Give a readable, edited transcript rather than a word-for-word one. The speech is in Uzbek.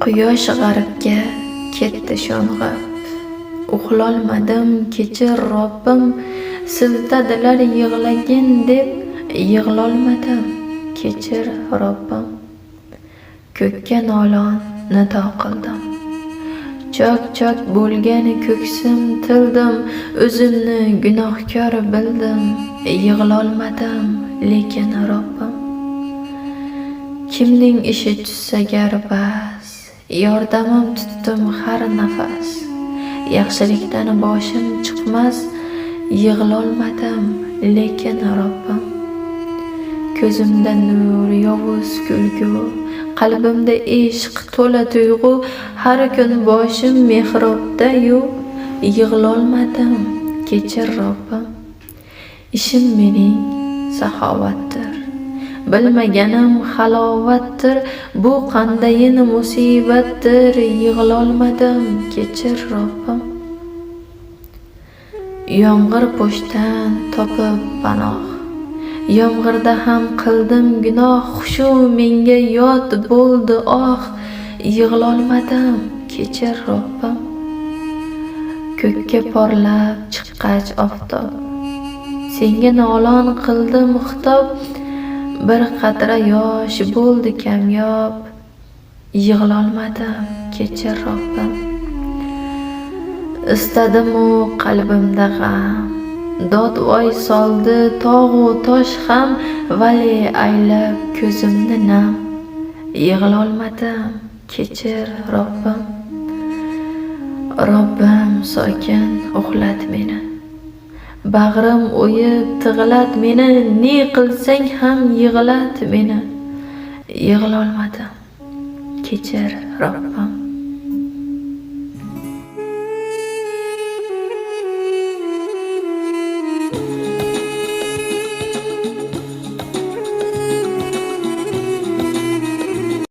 Quyosh g'arbga ketdi sho'ng'ib, uxlolmadim, kechir Robbim, siltadilar yig'lagin deb, yig'lolmadim, kechir Robbim. Ko'kka nolon nido qildim, chok-chok bo'lgan ko'ksim tildim, o'zimni gunohkor bildim, yig'lolmadim, lekin Robbim. Kimning ishi tushsa gar bas, yordamim tutdim har nafas, yaxshilikdan boshim chiqmas, yig'lolmadim, lekin Robbim. Ko'zimda nur, yovuz kulgu, qalbimda ishq to'la tuyg'u, har kun boshim mehrobda-yu, yig'lolmadim, kechir Robbim. Ishim mening saxovatdir, bilmaganim halovatdir, bu qandayin musibatdir, yig'lolmadim, kechir Robbim. Yomg'ir po'shtan topib panoh, yomg'irda ham qildim gunoh, xushu menga yod bo'ldi oh, yig'lolmadim, kechir Robbim. Ko'kka porlab chiqqach oftob, senga nolon qildim xitob, bir qatra yosh bo'ldi kamyob, yig'lolmadim, kechir Robbim. Istadimu qalbimda g'am, dodvoy soldi tog'u tosh ham, vali aylab ko'zimni nam, yig'lolmadim, kechir Robbim. Robbim sokin uxlat meni, bag'rim o'yib tig'lat meni, ne qilsang ham yig'lat meni, yig'lolmadim, kechir Robbim.